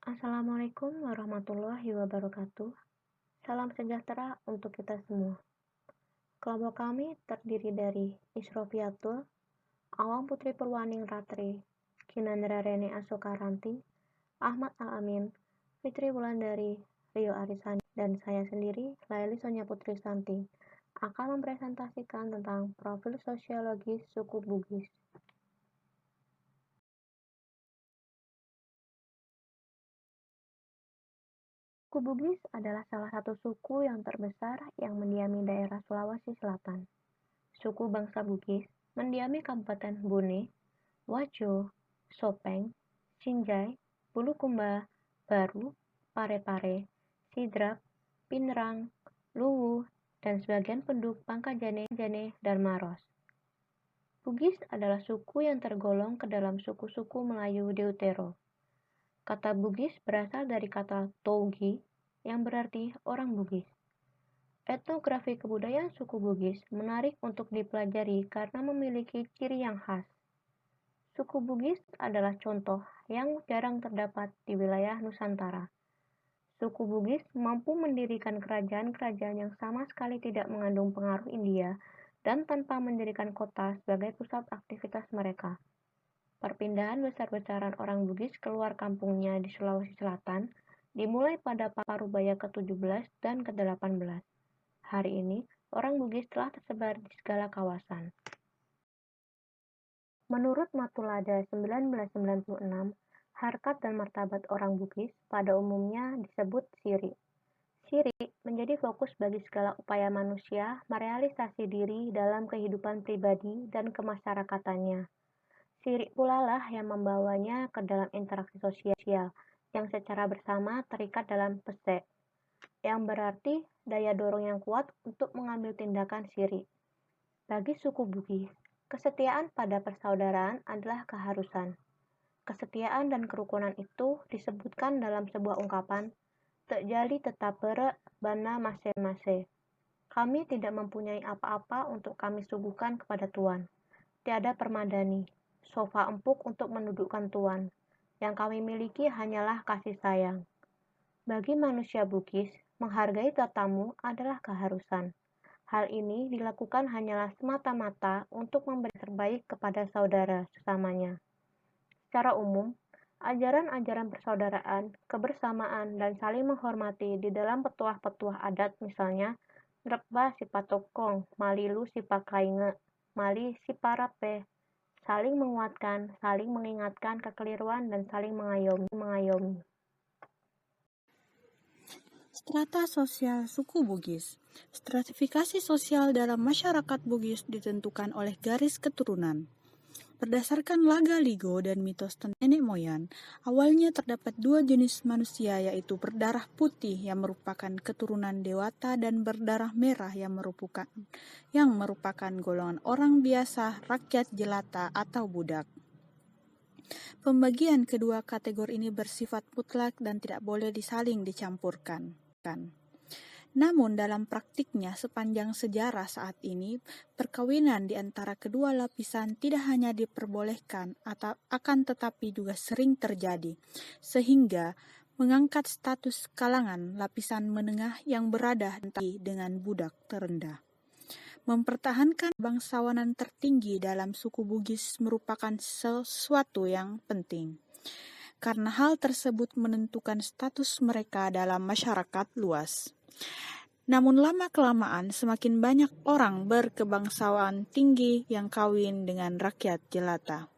Assalamualaikum warahmatullahi wabarakatuh. Salam sejahtera untuk kita semua. Kelompok kami terdiri dari Isrofiatul, Awang Putri Purwaning Ratri, Kinandra Rene Asokaranti, Ahmad Al-Amin, Fitri Wulandari, Rio Arisani, dan saya sendiri, Laili Sonia Putri Santi, akan mempresentasikan tentang profil sosiologis suku Bugis. Suku Bugis adalah salah satu suku yang terbesar yang mendiami daerah Sulawesi Selatan. Suku bangsa Bugis mendiami Kabupaten Bone, Wajo, Sopeng, Sinjai, Bulukumba, Baru, Parepare, Sidrap, Pinerang, Luwu, dan sebagian penduduk Pangkajene dan Maros. Bugis adalah suku yang tergolong ke dalam suku-suku Melayu Deutero. Kata Bugis berasal dari kata Tougi yang berarti orang Bugis. Etnografi kebudayaan suku Bugis menarik untuk dipelajari karena memiliki ciri yang khas. Suku Bugis adalah contoh yang jarang terdapat di wilayah Nusantara. Suku Bugis mampu mendirikan kerajaan-kerajaan yang sama sekali tidak mengandung pengaruh India dan tanpa mendirikan kota sebagai pusat aktivitas mereka. Perpindahan besar-besaran orang Bugis keluar kampungnya di Sulawesi Selatan dimulai pada Parubaya ke-17 dan ke-18. Hari ini, orang Bugis telah tersebar di segala kawasan. Menurut Matulada 1996, harkat dan martabat orang Bugis pada umumnya disebut Siri. Siri menjadi fokus bagi segala upaya manusia merealisasi diri dalam kehidupan pribadi dan kemasyarakatannya. Siri pula lah yang membawanya ke dalam interaksi sosial yang secara bersama terikat dalam pese, yang berarti daya dorong yang kuat untuk mengambil tindakan siri. Bagi suku Bugis, kesetiaan pada persaudaraan adalah keharusan. Kesetiaan dan kerukunan itu disebutkan dalam sebuah ungkapan, "Terjadi tetap bere bana mase-mase." Kami tidak mempunyai apa-apa untuk kami suguhkan kepada Tuan. Tiada permadani, sofa empuk untuk mendudukkan Tuan. Yang kami miliki hanyalah kasih sayang. Bagi manusia Bugis, menghargai tatamu adalah keharusan. Hal ini dilakukan hanyalah semata-mata untuk memberi terbaik kepada saudara sesamanya. Secara umum, ajaran-ajaran persaudaraan, kebersamaan, dan saling menghormati di dalam petuah-petuah adat misalnya, Nreba sipatokong, malilu sipakainge, mali siparape, saling menguatkan, saling mengingatkan kekeliruan, dan saling mengayomi. Strata sosial suku Bugis. Stratifikasi sosial dalam masyarakat Bugis ditentukan oleh garis keturunan. Berdasarkan laga-ligo dan mitos tentang nenek moyang, awalnya terdapat dua jenis manusia, yaitu berdarah putih yang merupakan keturunan dewata dan berdarah merah yang merupakan golongan orang biasa, rakyat jelata atau budak. Pembagian kedua kategori ini bersifat mutlak dan tidak boleh disaling dicampurkan. Namun dalam praktiknya sepanjang sejarah saat ini, perkawinan di antara kedua lapisan tidak hanya diperbolehkan akan tetapi juga sering terjadi, sehingga mengangkat status kalangan lapisan menengah yang berada dengan budak terendah. Mempertahankan bangsawanan tertinggi dalam suku Bugis merupakan sesuatu yang penting, karena hal tersebut menentukan status mereka dalam masyarakat luas. Namun lama-kelamaan semakin banyak orang berkebangsaan tinggi yang kawin dengan rakyat jelata.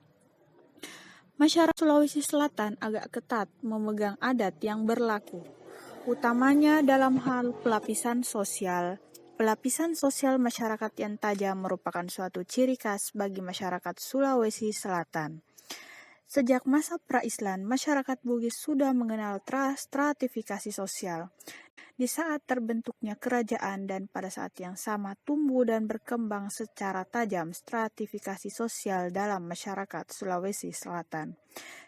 Masyarakat Sulawesi Selatan agak ketat memegang adat yang berlaku, utamanya dalam hal pelapisan sosial. Pelapisan sosial masyarakat yang tajam merupakan suatu ciri khas bagi masyarakat Sulawesi Selatan. Sejak masa pra-Islam, masyarakat Bugis sudah mengenal stratifikasi sosial. Di saat terbentuknya kerajaan dan pada saat yang sama tumbuh dan berkembang secara tajam stratifikasi sosial dalam masyarakat Sulawesi Selatan.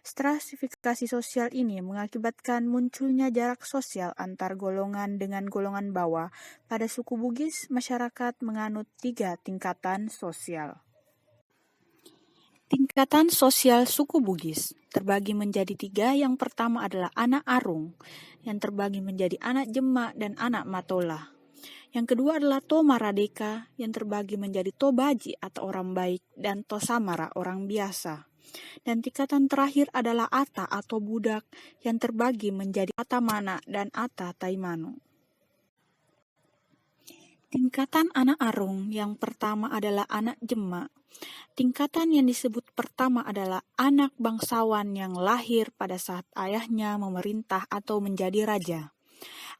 Stratifikasi sosial ini mengakibatkan munculnya jarak sosial antar golongan dengan golongan bawah. Pada suku Bugis, masyarakat menganut 3 tingkatan sosial. Tingkatan sosial suku Bugis terbagi menjadi 3. Yang pertama adalah anak Arung, yang terbagi menjadi anak Jema dan anak Matola. Yang kedua adalah To Maradeka, yang terbagi menjadi To Baji atau orang baik, dan To Samara, orang biasa. Dan tingkatan terakhir adalah Ata atau budak, yang terbagi menjadi Ata Mana dan Ata Taimano. Tingkatan anak Arung yang pertama adalah anak Jema. Tingkatan yang disebut pertama adalah anak bangsawan yang lahir pada saat ayahnya memerintah atau menjadi raja.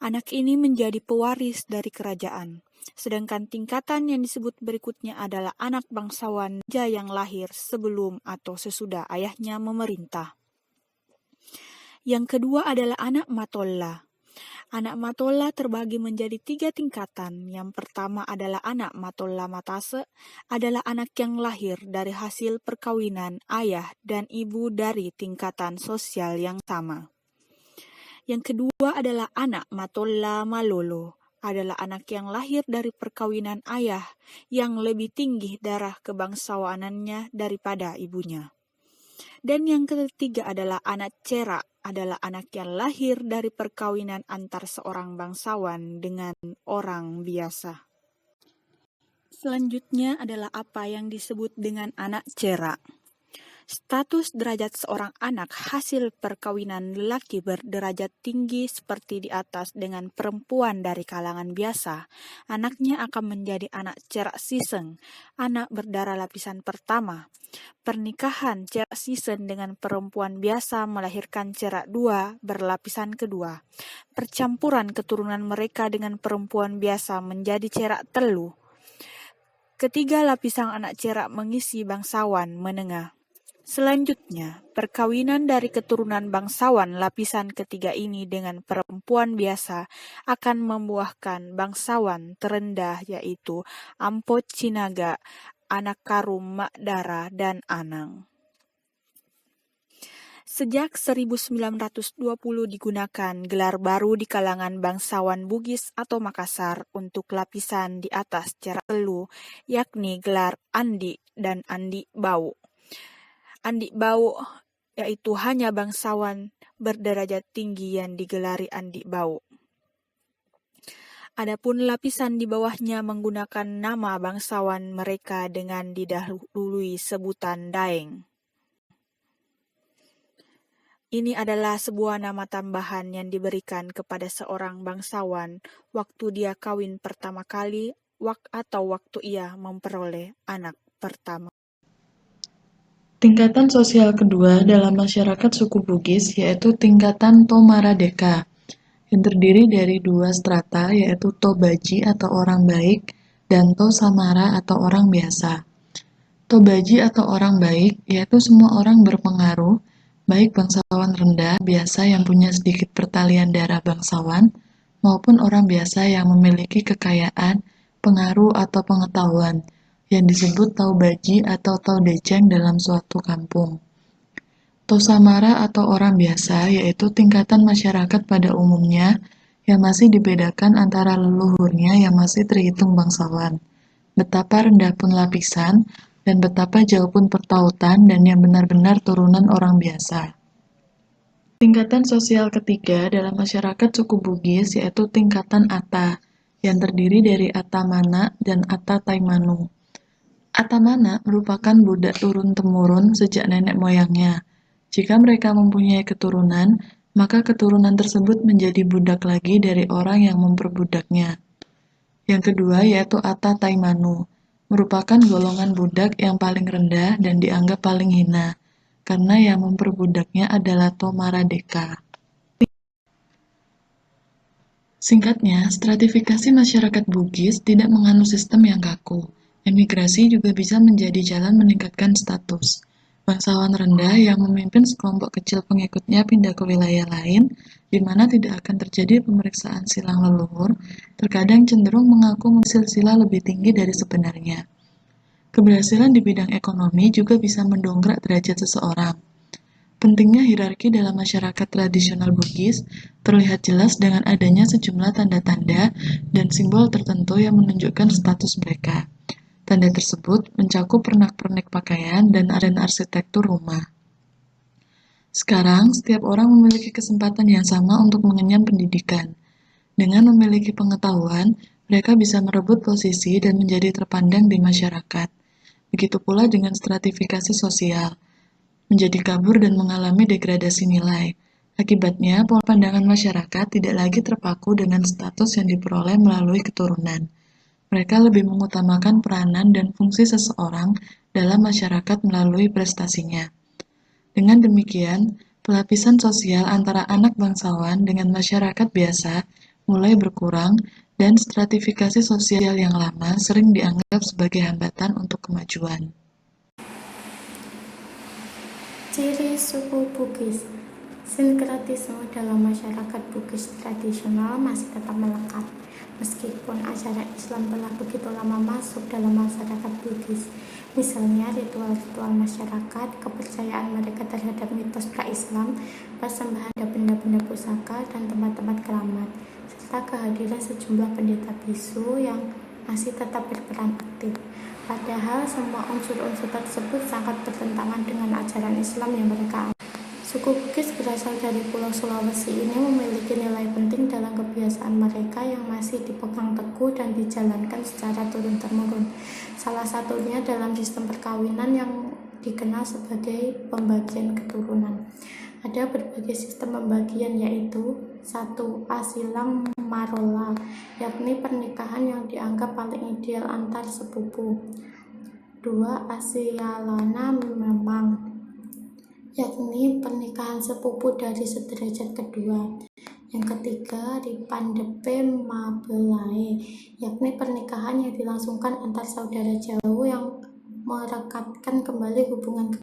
Anak ini menjadi pewaris dari kerajaan. Sedangkan tingkatan yang disebut berikutnya adalah anak bangsawan raja yang lahir sebelum atau sesudah ayahnya memerintah. Yang kedua adalah anak Matola. Anak Matola terbagi menjadi 3 tingkatan. Yang pertama adalah anak Matola Matase, adalah anak yang lahir dari hasil perkawinan ayah dan ibu dari tingkatan sosial yang sama. Yang kedua adalah anak Matola Malolo, adalah anak yang lahir dari perkawinan ayah yang lebih tinggi darah kebangsawanannya daripada ibunya. Dan yang ketiga adalah anak Cera, adalah anak yang lahir dari perkawinan antar seorang bangsawan dengan orang biasa. Selanjutnya adalah apa yang disebut dengan anak Cera. Status derajat seorang anak hasil perkawinan lelaki berderajat tinggi seperti di atas dengan perempuan dari kalangan biasa. Anaknya akan menjadi anak cerak siseng, anak berdarah lapisan pertama. Pernikahan cerak siseng dengan perempuan biasa melahirkan cerak dua berlapisan kedua. Percampuran keturunan mereka dengan perempuan biasa menjadi cerak telu. Ketiga lapisan anak cerak mengisi bangsawan menengah. Selanjutnya, perkawinan dari keturunan bangsawan lapisan ketiga ini dengan perempuan biasa akan membuahkan bangsawan terendah yaitu Ampot Cinaga, Anak Karum Makdara, dan Anang. Sejak 1920 digunakan gelar baru di kalangan bangsawan Bugis atau Makassar untuk lapisan di atas cerak telu, yakni gelar Andi dan Andi Bau. Andi Bau yaitu hanya bangsawan berderajat tinggi yang digelari Andi Bau. Adapun lapisan di bawahnya menggunakan nama bangsawan mereka dengan didahului sebutan Daeng. Ini adalah sebuah nama tambahan yang diberikan kepada seorang bangsawan waktu dia kawin pertama kali atau waktu ia memperoleh anak pertama. Tingkatan sosial kedua dalam masyarakat suku Bugis yaitu tingkatan To Maradeka, yang terdiri dari 2 strata yaitu To Baji atau orang baik dan To Samara atau orang biasa. To Baji atau orang baik yaitu semua orang berpengaruh, baik bangsawan rendah biasa yang punya sedikit pertalian darah bangsawan, maupun orang biasa yang memiliki kekayaan, pengaruh atau pengetahuan, yang disebut Tau Baji atau Tau Deceng dalam suatu kampung. To Samara atau orang biasa yaitu tingkatan masyarakat pada umumnya yang masih dibedakan antara leluhurnya yang masih terhitung bangsawan, betapa rendah pun lapisan, dan betapa jauh pun pertautan dan yang benar-benar turunan orang biasa. Tingkatan sosial ketiga dalam masyarakat suku Bugis yaitu tingkatan Ata, yang terdiri dari Ata Mana dan Ata Taimanu. Ata Mana merupakan budak turun-temurun sejak nenek moyangnya. Jika mereka mempunyai keturunan, maka keturunan tersebut menjadi budak lagi dari orang yang memperbudaknya. Yang kedua yaitu Ata Taimanu, merupakan golongan budak yang paling rendah dan dianggap paling hina, karena yang memperbudaknya adalah To Maradeka. Singkatnya, stratifikasi masyarakat Bugis tidak menganut sistem yang kaku. Emigrasi juga bisa menjadi jalan meningkatkan status. Bangsawan rendah yang memimpin sekelompok kecil pengikutnya pindah ke wilayah lain, di mana tidak akan terjadi pemeriksaan silang leluhur, terkadang cenderung mengaku silsilah lebih tinggi dari sebenarnya. Keberhasilan di bidang ekonomi juga bisa mendongkrak derajat seseorang. Pentingnya hierarki dalam masyarakat tradisional Bugis terlihat jelas dengan adanya sejumlah tanda-tanda dan simbol tertentu yang menunjukkan status mereka. Tanda tersebut mencakup pernak-pernik pakaian dan arsitektur rumah. Sekarang, setiap orang memiliki kesempatan yang sama untuk mengenyam pendidikan. Dengan memiliki pengetahuan, mereka bisa merebut posisi dan menjadi terpandang di masyarakat. Begitu pula dengan stratifikasi sosial, menjadi kabur dan mengalami degradasi nilai. Akibatnya, pola pandangan masyarakat tidak lagi terpaku dengan status yang diperoleh melalui keturunan. Mereka lebih mengutamakan peranan dan fungsi seseorang dalam masyarakat melalui prestasinya. Dengan demikian, pelapisan sosial antara anak bangsawan dengan masyarakat biasa mulai berkurang dan stratifikasi sosial yang lama sering dianggap sebagai hambatan untuk kemajuan. Ciri suku Bugis. Sinkretisme dalam masyarakat Bugis tradisional masih tetap melekat, meskipun ajaran Islam telah begitu lama masuk dalam masyarakat Bugis. Misalnya ritual-ritual masyarakat, kepercayaan mereka terhadap mitos pra-Islam, persembahan benda-benda pusaka, dan tempat-tempat keramat, serta kehadiran sejumlah pendeta bisu yang masih tetap berperan aktif. Padahal semua unsur-unsur tersebut sangat bertentangan dengan ajaran Islam yang mereka anut. Suku Bugis berasal dari Pulau Sulawesi ini memiliki nilai penting dalam kebiasaan mereka yang masih dipegang teguh dan dijalankan secara turun-temurun. Salah satunya dalam sistem perkawinan yang dikenal sebagai pembagian keturunan. Ada berbagai sistem pembagian, yaitu 1. Asilang Marola, yakni pernikahan yang dianggap paling ideal antar sepupu. 2. Asialana Memang, yakni pernikahan sepupu dari sederajat kedua. Yang ketiga, Ripandepe Mabelae, yakni pernikahan yang dilangsungkan antar saudara jauh yang merekatkan kembali hubungan.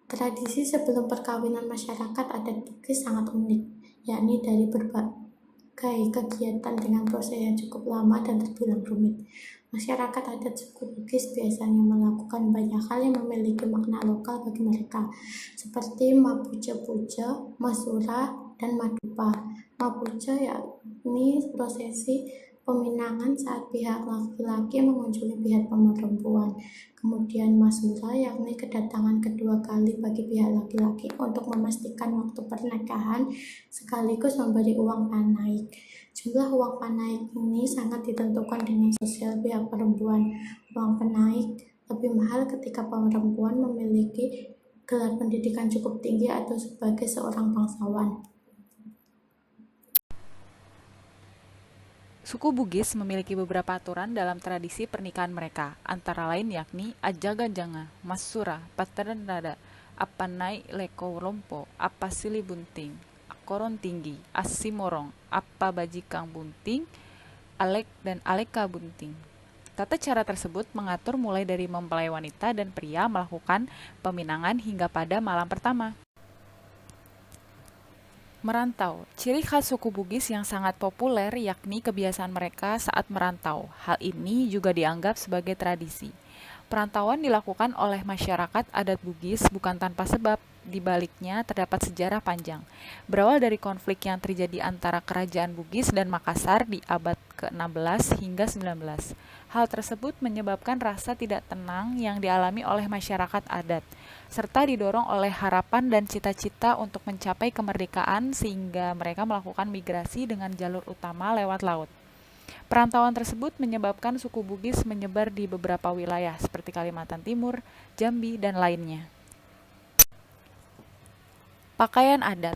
Tradisi sebelum perkawinan masyarakat adat Bugis sangat unik, yakni dari berbagai kegiatan dengan proses yang cukup lama dan terbilang rumit. Masyarakat adat suku Bugis biasanya melakukan banyak hal yang memiliki makna lokal bagi mereka, seperti Mapuce-puce, Masura, dan Madupa. Mapuce yakni prosesi peminangan saat pihak laki-laki mengunjungi pihak perempuan. Kemudian Masura yakni kedatangan kedua kali bagi pihak laki-laki untuk memastikan waktu pernikahan sekaligus memberi uang panaik. Jumlah uang panaik ini sangat ditentukan dengan sosial pihak perempuan. Uang panaik lebih mahal ketika perempuan memiliki gelar pendidikan cukup tinggi atau sebagai seorang bangsawan. Suku Bugis memiliki beberapa aturan dalam tradisi pernikahan mereka, antara lain yakni Ajaga-janga, Masura, Paternada, Apanai Leko Lompo, Apasili Bunting, Akoron Tinggi, Asimorong, Apa Bajikang Bunting, Alek dan Aleka Bunting. Tata cara tersebut mengatur mulai dari mempelai wanita dan pria melakukan peminangan hingga pada malam pertama. Merantau. Ciri khas suku Bugis yang sangat populer yakni kebiasaan mereka saat merantau. Hal ini juga dianggap sebagai tradisi. Perantauan dilakukan oleh masyarakat adat Bugis bukan tanpa sebab. Di baliknya terdapat sejarah panjang. Berawal dari konflik yang terjadi antara kerajaan Bugis dan Makassar di abad ke-16 hingga 19. Hal tersebut menyebabkan rasa tidak tenang yang dialami oleh masyarakat adat, serta didorong oleh harapan dan cita-cita untuk mencapai kemerdekaan sehingga mereka melakukan migrasi dengan jalur utama lewat laut. Perantauan tersebut menyebabkan suku Bugis menyebar di beberapa wilayah seperti Kalimantan Timur, Jambi, dan lainnya. Pakaian adat.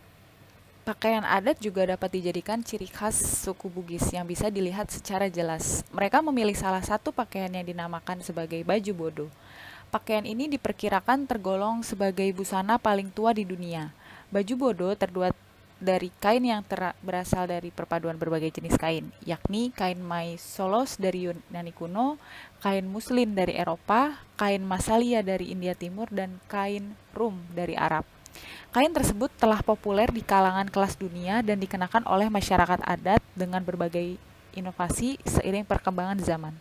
Pakaian adat juga dapat dijadikan ciri khas suku Bugis yang bisa dilihat secara jelas. Mereka memilih salah satu pakaian yang dinamakan sebagai baju bodo. Pakaian ini diperkirakan tergolong sebagai busana paling tua di dunia. Baju bodo terbuat dari kain yang berasal dari perpaduan berbagai jenis kain, yakni kain Maisolos dari Yunani kuno, kain muslin dari Eropa, kain Massalia dari India Timur, dan kain Rum dari Arab. Kain tersebut telah populer di kalangan kelas dunia dan dikenakan oleh masyarakat adat dengan berbagai inovasi seiring perkembangan zaman.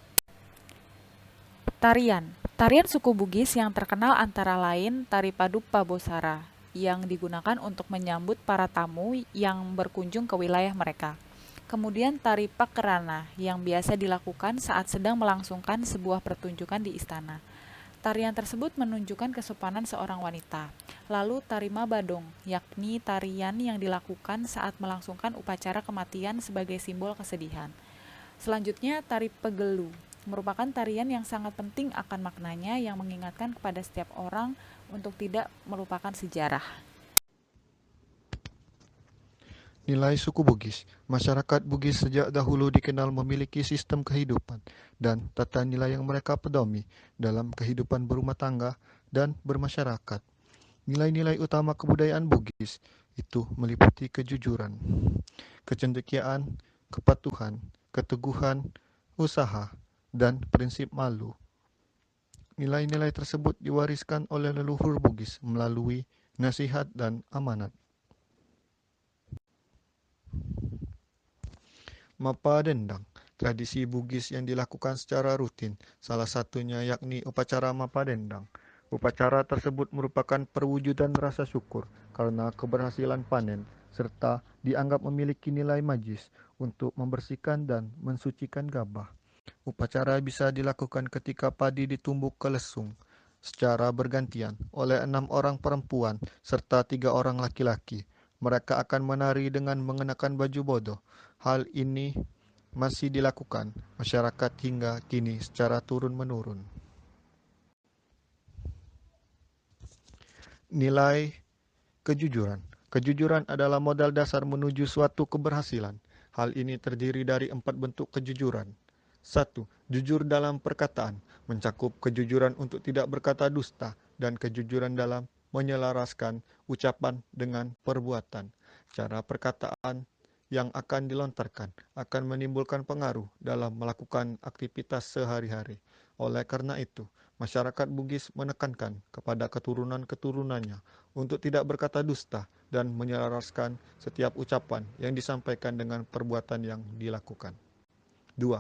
Tarian. Tarian suku Bugis yang terkenal antara lain Tari Padupa Bosara, yang digunakan untuk menyambut para tamu yang berkunjung ke wilayah mereka. Kemudian tari pakerana yang biasa dilakukan saat sedang melangsungkan sebuah pertunjukan di istana. Tarian tersebut menunjukkan kesopanan seorang wanita. Lalu tari mabadong, yakni tarian yang dilakukan saat melangsungkan upacara kematian sebagai simbol kesedihan. Selanjutnya tari pegelu, merupakan tarian yang sangat penting akan maknanya yang mengingatkan kepada setiap orang untuk tidak melupakan sejarah. Nilai suku Bugis. Masyarakat Bugis sejak dahulu dikenal memiliki sistem kehidupan dan tata nilai yang mereka pedomi dalam kehidupan berumah tangga dan bermasyarakat. Nilai-nilai utama kebudayaan Bugis itu meliputi kejujuran, kecendekiaan, kepatuhan, keteguhan, usaha, dan prinsip malu. Nilai-nilai tersebut diwariskan oleh leluhur Bugis melalui nasihat dan amanat. Mapa Dendang, tradisi Bugis yang dilakukan secara rutin, salah satunya yakni upacara Mapa Dendang. Upacara tersebut merupakan perwujudan rasa syukur karena keberhasilan panen, serta dianggap memiliki nilai magis untuk membersihkan dan mensucikan gabah. Upacara bisa dilakukan ketika padi ditumbuk ke lesung secara bergantian oleh 6 orang perempuan serta 3 orang laki-laki. Mereka akan menari dengan mengenakan baju bodoh. Hal ini masih dilakukan masyarakat hingga kini secara turun-menurun. Nilai kejujuran. Kejujuran adalah modal dasar menuju suatu keberhasilan. Hal ini terdiri dari 4 bentuk kejujuran. 1. Jujur dalam perkataan, mencakup kejujuran untuk tidak berkata dusta dan kejujuran dalam menyelaraskan ucapan dengan perbuatan. Cara perkataan yang akan dilontarkan akan menimbulkan pengaruh dalam melakukan aktivitas sehari-hari. Oleh karena itu, masyarakat Bugis menekankan kepada keturunan-keturunannya untuk tidak berkata dusta dan menyelaraskan setiap ucapan yang disampaikan dengan perbuatan yang dilakukan. 2.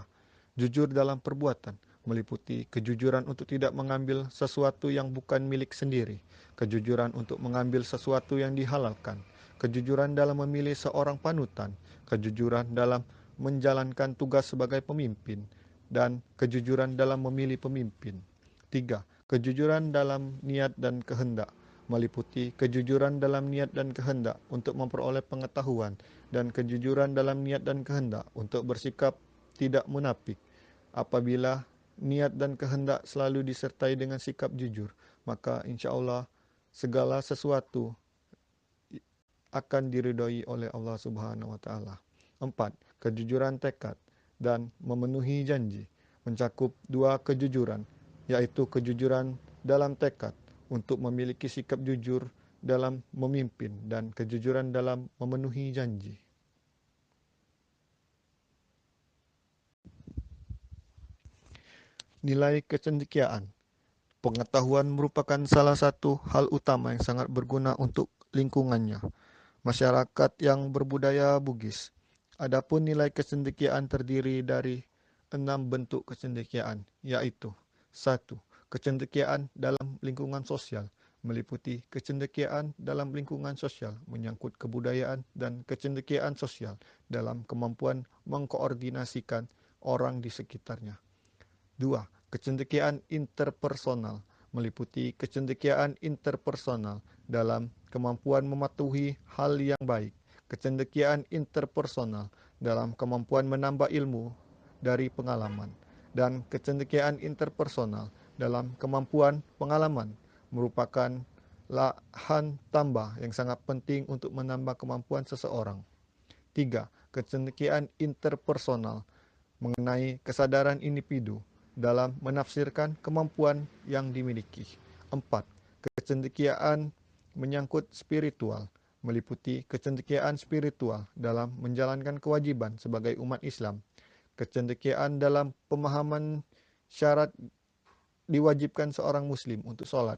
Jujur dalam perbuatan meliputi kejujuran untuk tidak mengambil sesuatu yang bukan milik sendiri, kejujuran untuk mengambil sesuatu yang dihalalkan, kejujuran dalam memilih seorang panutan, kejujuran dalam menjalankan tugas sebagai pemimpin, dan kejujuran dalam memilih pemimpin. 3. Kejujuran dalam niat dan kehendak meliputi kejujuran dalam niat dan kehendak untuk memperoleh pengetahuan dan kejujuran dalam niat dan kehendak untuk bersikap tidak munafik. Apabila niat dan kehendak selalu disertai dengan sikap jujur, maka insya Allah segala sesuatu akan diridhoi oleh Allah Subhanahu wa taala. 4. Kejujuran tekad dan memenuhi janji mencakup 2 kejujuran, yaitu kejujuran dalam tekad untuk memiliki sikap jujur dalam memimpin dan kejujuran dalam memenuhi janji. Nilai kecendekiaan. Pengetahuan merupakan salah satu hal utama yang sangat berguna untuk lingkungannya. Masyarakat yang berbudaya Bugis. Adapun nilai kecendekiaan terdiri dari 6 bentuk kecendekiaan, yaitu 1. Kecendekiaan dalam lingkungan sosial meliputi kecendekiaan dalam lingkungan sosial menyangkut kebudayaan dan kecendekiaan sosial dalam kemampuan mengkoordinasikan orang di sekitarnya. 2. Kecendekiaan interpersonal meliputi kecendekiaan interpersonal dalam kemampuan mematuhi hal yang baik, kecendekiaan interpersonal dalam kemampuan menambah ilmu dari pengalaman, dan kecendekiaan interpersonal dalam kemampuan pengalaman merupakan lahan tambah yang sangat penting untuk menambah kemampuan seseorang. 3. Kecendekiaan interpersonal mengenai kesadaran individu dalam menafsirkan kemampuan yang dimiliki. 4. Kecendekiaan menyangkut spiritual meliputi kecendekiaan spiritual dalam menjalankan kewajiban sebagai umat Islam, kecendekiaan dalam pemahaman syarat diwajibkan seorang muslim untuk sholat,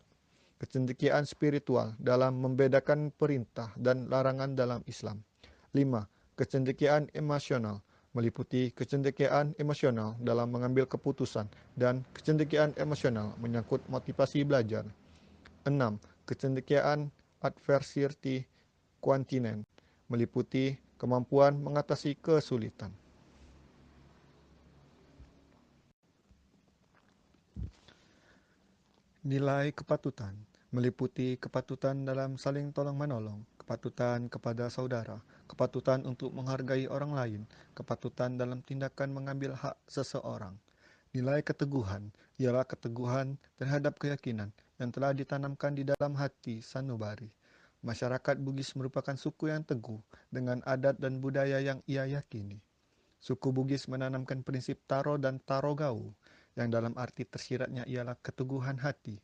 kecendekiaan spiritual dalam membedakan perintah dan larangan dalam Islam. 5. Kecendekiaan emosional meliputi kecendekiaan emosional dalam mengambil keputusan dan kecendekiaan emosional menyangkut motivasi belajar. 6. Kecendekiaan adversity continent meliputi kemampuan mengatasi kesulitan. Nilai kepatutan meliputi kepatutan dalam saling tolong-menolong, kepatutan kepada saudara, kepatutan untuk menghargai orang lain, kepatutan dalam tindakan mengambil hak seseorang. Nilai keteguhan ialah keteguhan terhadap keyakinan yang telah ditanamkan di dalam hati sanubari. Masyarakat Bugis merupakan suku yang teguh dengan adat dan budaya yang ia yakini. Suku Bugis menanamkan prinsip taro dan tarogau, yang dalam arti tersiratnya ialah keteguhan hati.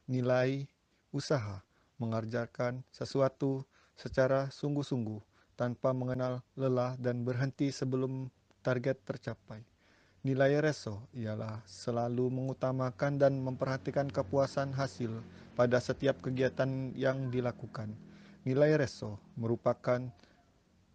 Nilai usaha mengerjakan sesuatu secara sungguh-sungguh tanpa mengenal lelah dan berhenti sebelum target tercapai. Nilai reso ialah selalu mengutamakan dan memperhatikan kepuasan hasil pada setiap kegiatan yang dilakukan. Nilai reso merupakan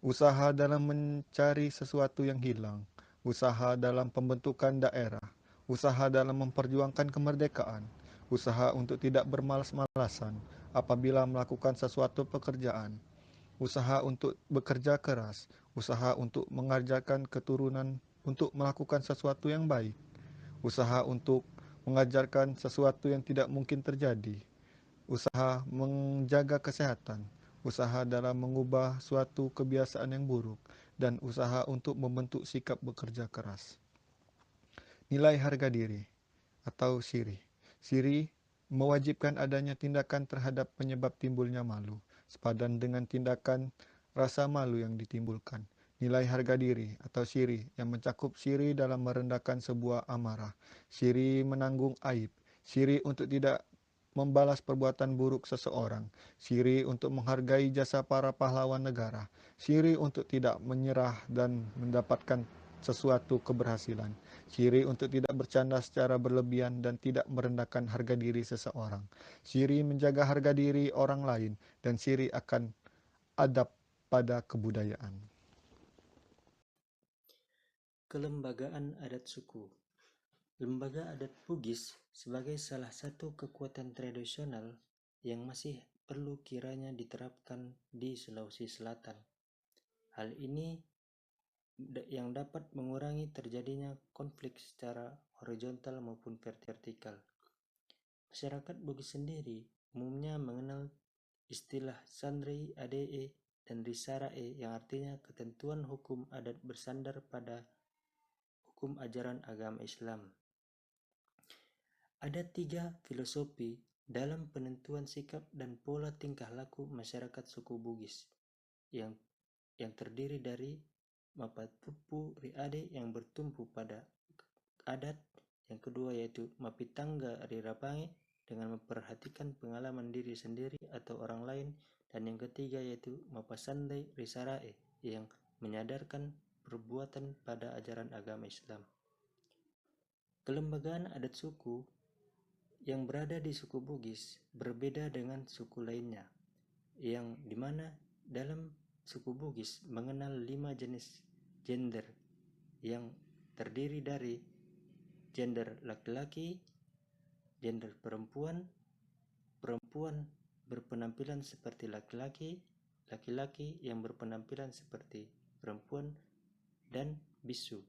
usaha dalam mencari sesuatu yang hilang, usaha dalam pembentukan daerah, usaha dalam memperjuangkan kemerdekaan, usaha untuk tidak bermalas-malasan apabila melakukan sesuatu pekerjaan, usaha untuk bekerja keras, usaha untuk mengajarkan keturunan untuk melakukan sesuatu yang baik, usaha untuk mengajarkan sesuatu yang tidak mungkin terjadi, usaha menjaga kesehatan, usaha dalam mengubah suatu kebiasaan yang buruk, dan usaha untuk membentuk sikap bekerja keras. Nilai harga diri atau siri. Siri mewajibkan adanya tindakan terhadap penyebab timbulnya malu, sepadan dengan tindakan rasa malu yang ditimbulkan. Nilai harga diri atau siri yang mencakup siri dalam merendahkan sebuah amarah, siri menanggung aib, siri untuk tidak membalas perbuatan buruk seseorang, siri untuk menghargai jasa para pahlawan negara, siri untuk tidak menyerah dan mendapatkan sesuatu keberhasilan, siri untuk tidak bercanda secara berlebihan dan tidak merendahkan harga diri seseorang, siri menjaga harga diri orang lain, dan siri akan adab pada kebudayaan. Kelembagaan adat suku. Lembaga adat Bugis sebagai salah satu kekuatan tradisional yang masih perlu kiranya diterapkan di Sulawesi Selatan. Hal ini yang dapat mengurangi terjadinya konflik secara horizontal maupun vertikal. Masyarakat Bugis sendiri umumnya mengenal istilah Sandri Ade dan Risarae yang artinya ketentuan hukum adat bersandar pada hukum ajaran agama Islam. Ada 3 filosofi dalam penentuan sikap dan pola tingkah laku masyarakat suku Bugis yang terdiri dari Mapatupu Riade yang bertumpu pada adat, yang kedua yaitu Mapitangga Rirapange dengan memperhatikan pengalaman diri sendiri atau orang lain, dan yang ketiga yaitu Mapasandai Risarae yang menyadarkan perbuatan pada ajaran agama Islam. Kelembagaan adat suku yang berada di suku Bugis berbeda dengan suku lainnya, yang dimana dalam suku Bugis mengenal 5 jenis gender yang terdiri dari gender laki-laki, gender perempuan, perempuan berpenampilan seperti laki-laki, laki-laki yang berpenampilan seperti perempuan, dan bisu.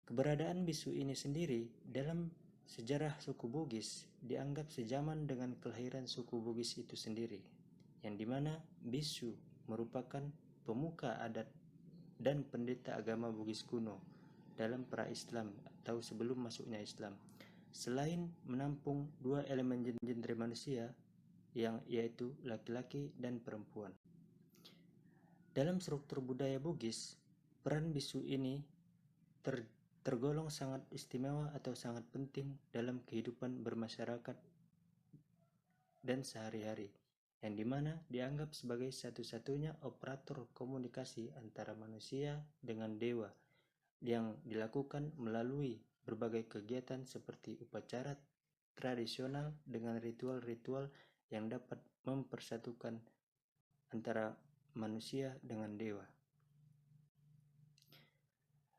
Keberadaan bisu ini sendiri dalam sejarah suku Bugis dianggap sejaman dengan kelahiran suku Bugis itu sendiri, yang dimana bisu merupakan pemuka adat dan pendeta agama Bugis kuno dalam pra-Islam atau sebelum masuknya Islam. Selain menampung 2 elemen genre manusia yang yaitu laki-laki dan perempuan. Dalam struktur budaya Bugis, peran bisu ini tergolong sangat istimewa atau sangat penting dalam kehidupan bermasyarakat dan sehari-hari, yang dimana dianggap sebagai satu-satunya operator komunikasi antara manusia dengan dewa yang dilakukan melalui berbagai kegiatan seperti upacara tradisional dengan ritual-ritual yang dapat mempersatukan antara manusia dengan dewa.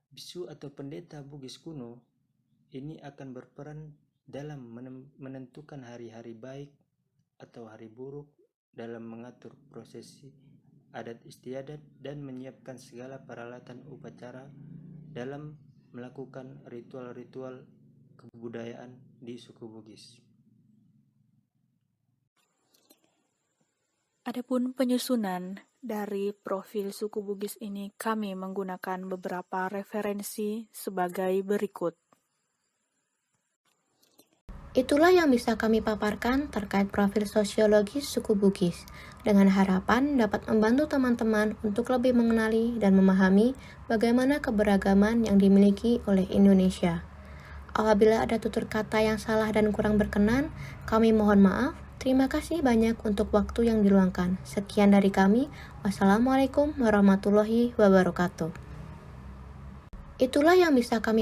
Bisu atau pendeta Bugis kuno ini akan berperan dalam menentukan hari-hari baik atau hari buruk, dalam mengatur prosesi adat istiadat, dan menyiapkan segala peralatan upacara dalam melakukan ritual-ritual kebudayaan di suku Bugis. Adapun penyusunan dari profil suku Bugis ini, kami menggunakan beberapa referensi sebagai berikut. Itulah yang bisa kami paparkan terkait profil sosiologis suku Bugis, dengan harapan dapat membantu teman-teman untuk lebih mengenali dan memahami bagaimana keberagaman yang dimiliki oleh Indonesia. Apabila ada tutur kata yang salah dan kurang berkenan, kami mohon maaf. Terima kasih banyak untuk waktu yang diluangkan. Sekian dari kami. Wassalamualaikum warahmatullahi wabarakatuh. Itulah yang bisa kami